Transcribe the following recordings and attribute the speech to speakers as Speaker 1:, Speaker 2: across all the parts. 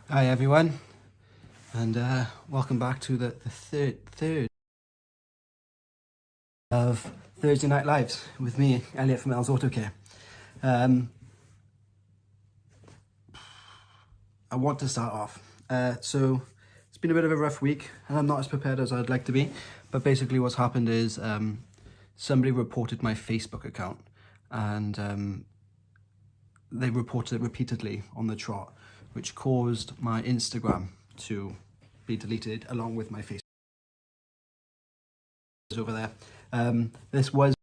Speaker 1: Hi everyone, and welcome back to the third of Thursday Night Lives with me, Elliot from El's Auto Care. I want to start off. So it's been a bit of a rough week, and I'm not as prepared as I'd like to be. But basically, what's happened is somebody reported my Facebook account, and they reported it repeatedly on the trot, which caused my Instagram to be deleted along with my Facebook over there. This was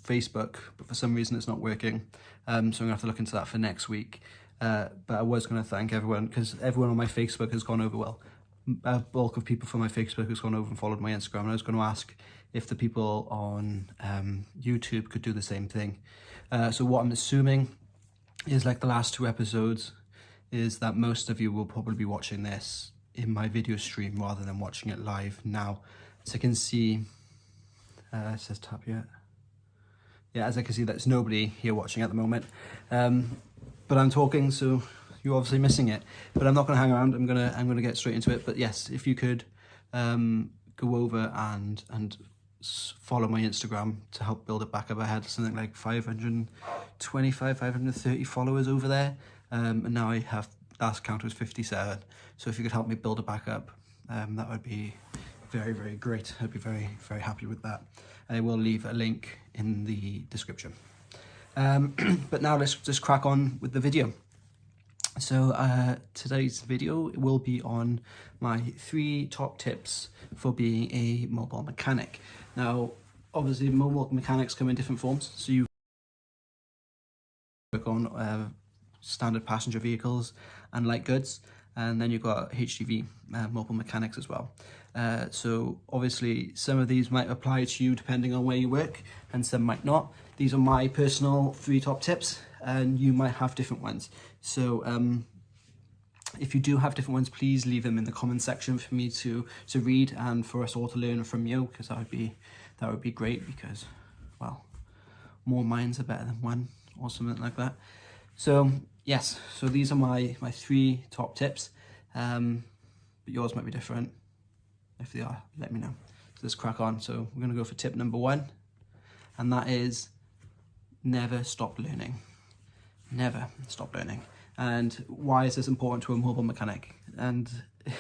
Speaker 1: Facebook, but for some reason it's not working. So I'm gonna have to look into that for next week. But I was gonna thank everyone, because everyone on my Facebook has gone over well. A bulk of people from my Facebook has gone over and followed my Instagram, and I was going to ask if the people on YouTube could do the same thing. So what I'm assuming is, like the last two episodes, is that most of you will probably be watching this in my video stream rather than watching it live now. As I can see, it says tap here. Yeah, as I can see, there's nobody here watching at the moment. But I'm talking, so you're obviously missing it. But I'm not going to hang around. I'm gonna get straight into it. But yes, if you could go over and follow my Instagram to help build it back up. I had something like 525, 530 followers over there, and now I have, last count was 57. So if you could help me build it back up, that would be very, very great. I'd be very, very happy with that. I will leave a link in the description. But now let's just crack on with the video. So today's video will be on my 3 top tips for being a mobile mechanic. Now, obviously mobile mechanics come in different forms. So you work on standard passenger vehicles and light goods, and then you've got HGV, mobile mechanics as well. So obviously some of these might apply to you depending on where you work, and some might not. These are my personal 3 top tips, and you might have different ones. So if you do have different ones, please leave them in the comment section for me to read and for us all to learn from you, because that would be great, because, well, more minds are better than one, or something like that. So yes, so these are my 3 top tips, but yours might be different. If they are, let me know. So let's crack on. So we're going to go for tip number 1, and that is never stop learning. Never stop learning. And why is this important to a mobile mechanic? And it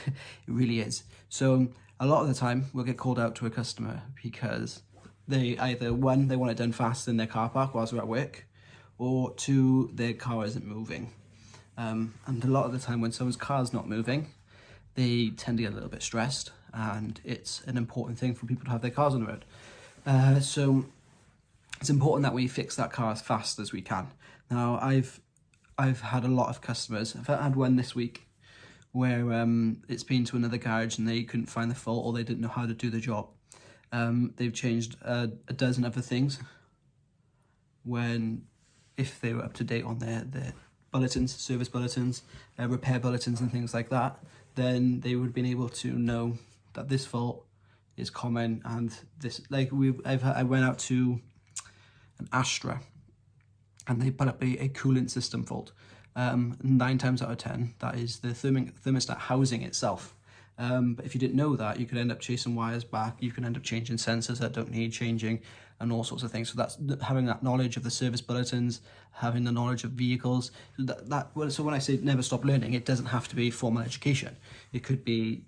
Speaker 1: really is. So a lot of the time we'll get called out to a customer because they either, 1, they want it done fast in their car park whilst they're at work, or 2, their car isn't moving. And a lot of the time when someone's car's not moving, they tend to get a little bit stressed, and it's an important thing for people to have their cars on the road. So it's important that we fix that car as fast as we can. Now, I've had a lot of customers. I've had one this week where it's been to another garage and they couldn't find the fault, or they didn't know how to do the job. They've changed a dozen other things when, if they were up to date on their bulletins, service bulletins, repair bulletins and things like that, then they would have been able to know that this fault is common. And this, like, I went out to an Astra, and they put up a coolant system fault. 9 times out of 10, that is the thermostat housing itself. But if you didn't know that, you could end up chasing wires back, you can end up changing sensors that don't need changing, and all sorts of things. So that's having that knowledge of the service bulletins, having the knowledge of vehicles. So when I say never stop learning, it doesn't have to be formal education. It could be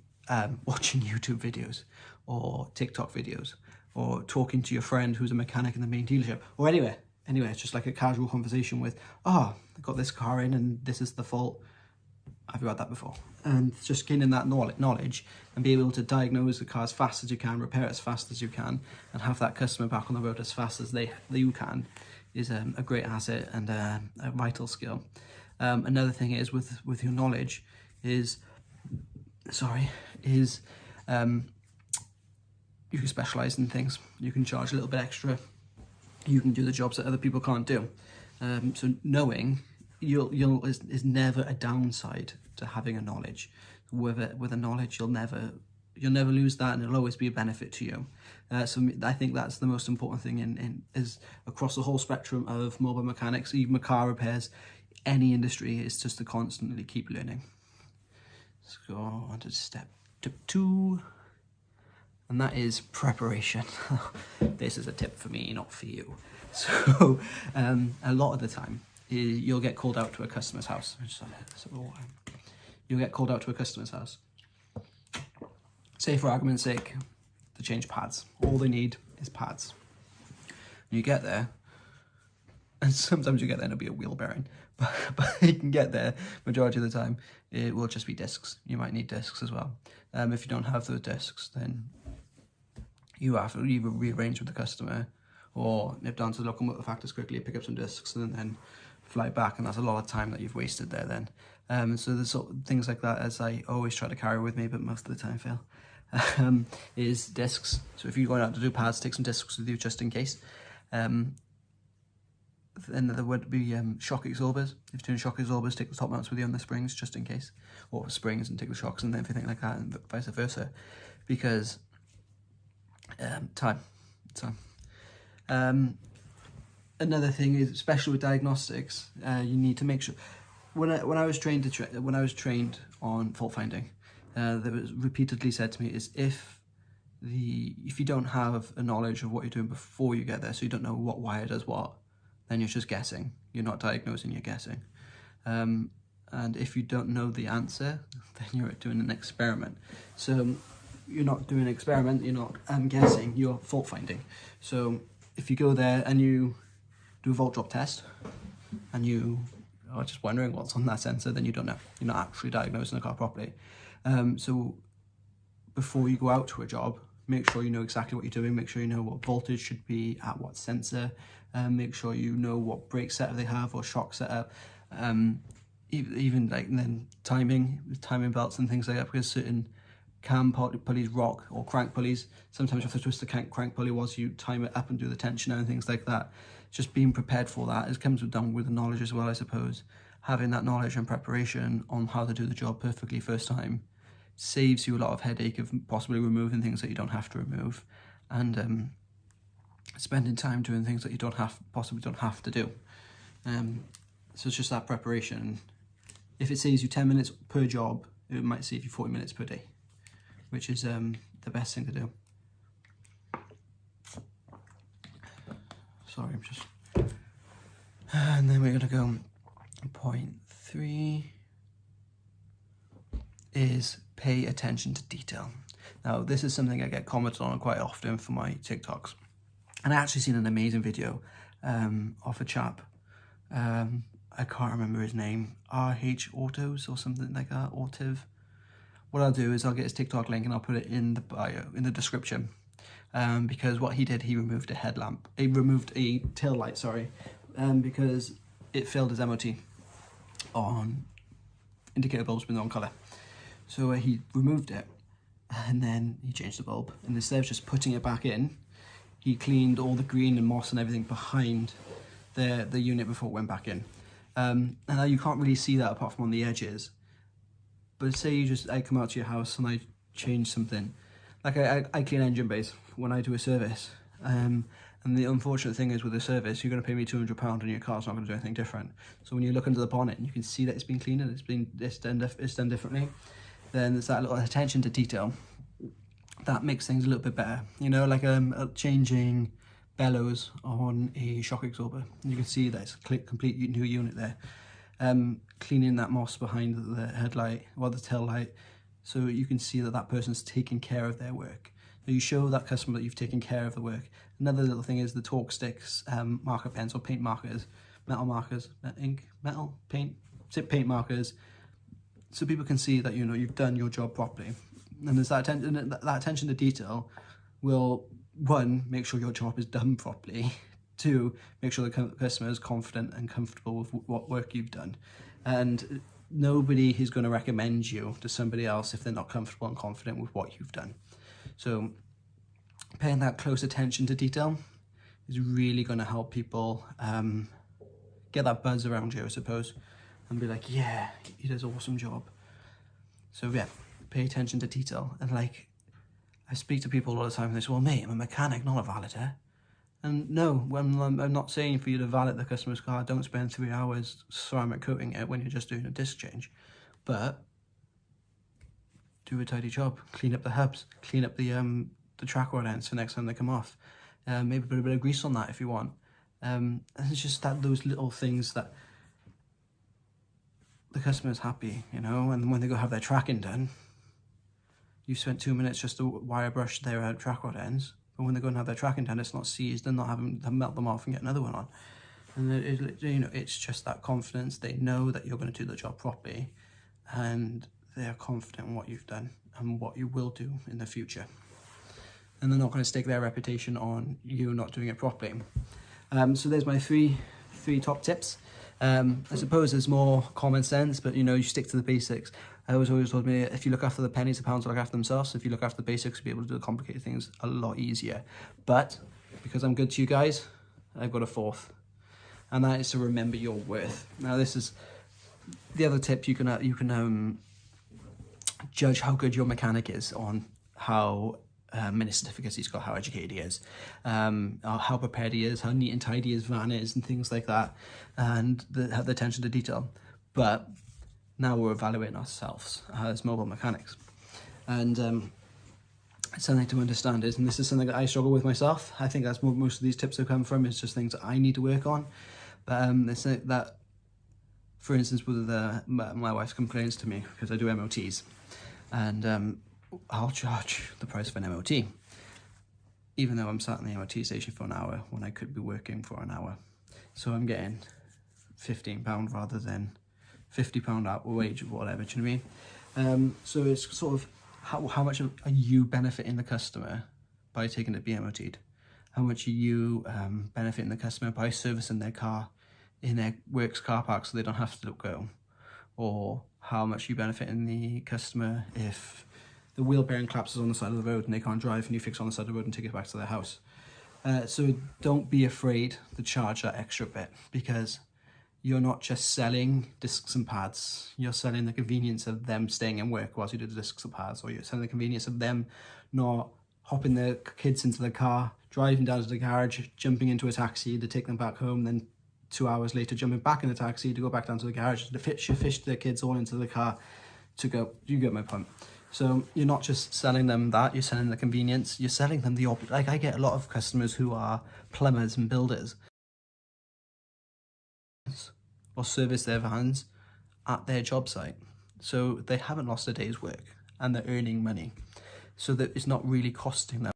Speaker 1: watching YouTube videos, or TikTok videos, or talking to your friend who's a mechanic in the main dealership, or anywhere. Anyway, it's just like a casual conversation with, I got this car in and this is the fault. Have you had that before? And just gaining that knowledge and be able to diagnose the car as fast as you can, repair it as fast as you can, and have that customer back on the road as fast as you can is a great asset and a vital skill. Another thing is with your knowledge is you can specialize in things. You can charge a little bit extra. You can do the jobs that other people can't do. So knowing is never a downside to having a knowledge. With a knowledge, you'll never lose that, and it'll always be a benefit to you. So I think that's the most important thing is across the whole spectrum of mobile mechanics, even car repairs, any industry is just to constantly keep learning. Let's go on to tip 2, and that is preparation. This is a tip for me, not for you. So a lot of the time you'll get called out to a customer's house. You'll get called out to a customer's house. Say for argument's sake, to change pads. All they need is pads. You get there, and sometimes you get there and it'll be a wheel bearing, but you can get there, majority of the time, it will just be discs. You might need discs as well. If you don't have those discs, then you have to either rearrange with the customer or nip down to the local motor factors quickly, pick up some discs, and then fly back, and that's a lot of time that you've wasted there then. So there's sort of things like that, as I always try to carry with me, but most of the time fail, is discs. So if you're going out to do pads, take some discs with you just in case. Then there would be shock absorbers. If you're doing shock absorbers, take the top mounts with you on the springs just in case, or springs and take the shocks and everything like that, and vice versa, because time. Another thing is, especially with diagnostics, you need to make sure. When I was trained on fault finding, there was repeatedly said to me is if you don't have a knowledge of what you're doing before you get there, so you don't know what wire does what, then you're just guessing. You're not diagnosing, you're guessing. And if you don't know the answer, then you're doing an experiment. So you're not doing an experiment, you're not guessing, you're fault finding. So if you go there and you do a volt drop test and you are just wondering what's on that sensor, then you don't know. You're not actually diagnosing the car properly. So before you go out to a job, make sure you know exactly what you're doing, make sure you know what voltage should be at what sensor, make sure you know what brake setup they have or shock setup, even like then timing belts and things like that, because certain cam pulleys rock, or crank pulleys, sometimes you have to twist the crank pulley whilst you time it up and do the tensioner and things like that. Just being prepared for that. It comes down with the knowledge as well, I suppose. Having that knowledge and preparation on how to do the job perfectly first time saves you a lot of headache of possibly removing things that you don't have to remove, and spending time doing things that you possibly don't have to do. So it's just that preparation. If it saves you 10 minutes per job, it might save you 40 minutes per day, which is the best thing to do. Sorry, I'm just... And then we're going to go point 3 is pay attention to detail. Now, this is something I get commented on quite often for my TikToks. And I actually seen an amazing video of a chap. I can't remember his name. RH Autos or something like that. Autiv. What I'll do is I'll get his TikTok link and I'll put it in the bio, in the description. Because what he did, he removed a headlamp. He removed a tail light, sorry, because it failed his MOT on indicator bulbs with the wrong colour. So he removed it and then he changed the bulb. And instead of just putting it back in, he cleaned all the green and moss and everything behind the unit before it went back in. And now you can't really see that apart from on the edges. But say I come out to your house and I change something. Like I clean engine bays when I do a service. And the unfortunate thing is with a service, you're going to pay me £200 and your car's not going to do anything different. So when you look under the bonnet and you can see that it's been cleaned and it's done differently, then there's that little attention to detail that makes things a little bit better. You know, like changing bellows on a shock absorber. You can see that it's a complete new unit there. Cleaning that moss behind the headlight or the tail light, so you can see that that person's taking care of their work. So you show that customer that you've taken care of the work. Another little thing is the torque sticks, marker pens or paint markers, metal markers, paint markers, so people can see that you've done your job properly. And there's that attention to detail will, 1, make sure your job is done properly. 2, make sure the customer is confident and comfortable with what work you've done. And nobody is going to recommend you to somebody else if they're not comfortable and confident with what you've done. So paying that close attention to detail is really going to help people get that buzz around you, I suppose, and be like, yeah, he does an awesome job. So yeah, pay attention to detail. And like, I speak to people all the time and they say, well, mate, I'm a mechanic, not a valeter. And no, when I'm not saying for you to valet the customer's car, don't spend 3 hours ceramic coating it when you're just doing a disc change. But do a tidy job, clean up the hubs, clean up the track rod ends for next time they come off. Maybe put a bit of grease on that if you want. And it's just those little things that the customer's happy, you know, and when they go have their tracking done, you spent 2 minutes just to wire brush their track rod ends, but when they go and have their tracking done, it's not seized and not having to melt them off and get another one on. And you know, it's just that confidence. They know that you're going to do the job properly, and they're confident in what you've done and what you will do in the future. And they're not going to stake their reputation on you not doing it properly. So there's my three top tips. I suppose there's more common sense, but you know, you stick to the basics. I always told me, if you look after the pennies, the pounds will look after themselves. If you look after the basics, you'll be able to do the complicated things a lot easier. But because I'm good to you guys, I've got a fourth, and that is to remember your worth. Now, this is the other tip. You can judge how good your mechanic is on how many certificates he's got, how educated he is, how prepared he is, how neat and tidy his van is, and things like that, and have the attention to detail. But now we're evaluating ourselves as mobile mechanics, and something to understand is, and this is something that I struggle with myself, I think that's what most of these tips have come from, is just things that I need to work on. But it's that, for instance, with my wife complains to me because I do MOTs, and I'll charge the price of an MOT, even though I'm sat in the MOT station for an hour when I could be working for an hour. So I'm getting £15 rather than £50 out wage or whatever, do you know what I mean? So it's sort of how much are you benefiting the customer by taking it to be MOT'd? How much are you benefiting the customer by servicing their car in their works car park so they don't have to go? Or how much are you benefiting the customer if the wheel bearing collapses on the side of the road and they can't drive, and you fix it on the side of the road and take it back to their house? So don't be afraid to charge that extra bit, because you're not just selling discs and pads, you're selling the convenience of them staying in work whilst you do the discs and pads, or you're selling the convenience of them not hopping their kids into the car, driving down to the garage, jumping into a taxi to take them back home, then 2 hours later jumping back in the taxi to go back down to the garage to fish their kids all into the car to go. You get my point. So you're not just selling them that, you're selling the convenience, you're selling them the like I get a lot of customers who are plumbers and builders or service their vans at their job site. So they haven't lost a day's work and they're earning money. So that it's not really costing them.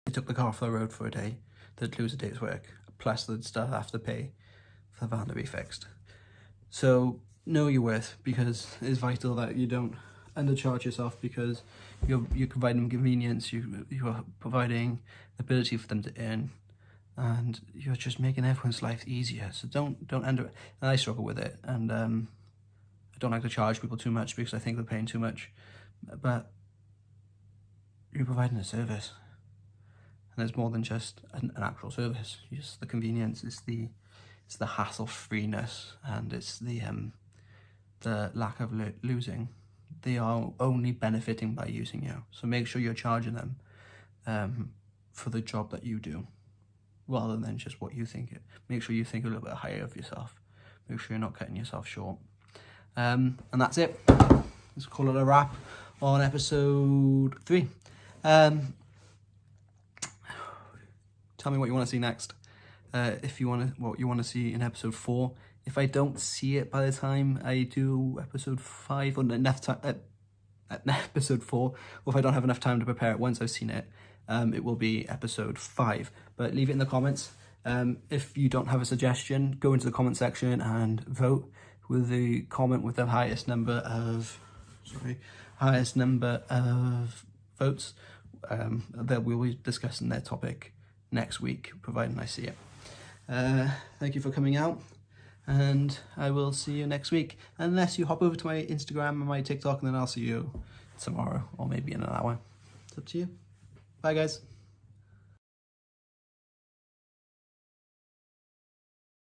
Speaker 1: They took the car off the road for a day, they'd lose a day's work, plus they'd still have to pay for the van to be fixed. So know your worth, because it's vital that you don't undercharge yourself, because you're providing them convenience, you're providing the ability for them to earn, and you're just making everyone's life easier. So don't and I struggle with it, and I don't like to charge people too much because I think they're paying too much, but you're providing a service, and it's more than just an actual service. Just the convenience, it's the hassle freeness, and it's the lack of losing. They are only benefiting by using you, so make sure you're charging them for the job that you do, rather than just what you think. Make sure you think a little bit higher of yourself. Make sure you're not cutting yourself short. And that's it. Let's call it a wrap on episode 3. Tell me what you want to see next. If you what you want to see in episode 4. If I don't see it by the time I do episode 5, or enough time at episode 4, or if I don't have enough time to prepare it once I've seen it, it will be episode 5. But leave it in the comments. If you don't have a suggestion, go into the comment section and vote with the comment with the highest number of votes. That we'll be discussing their topic next week, providing I see it. Thank you for coming out, and I will see you next week, unless you hop over to my Instagram and my TikTok, and then I'll see you tomorrow, or maybe in an hour. It's up to you. Bye guys.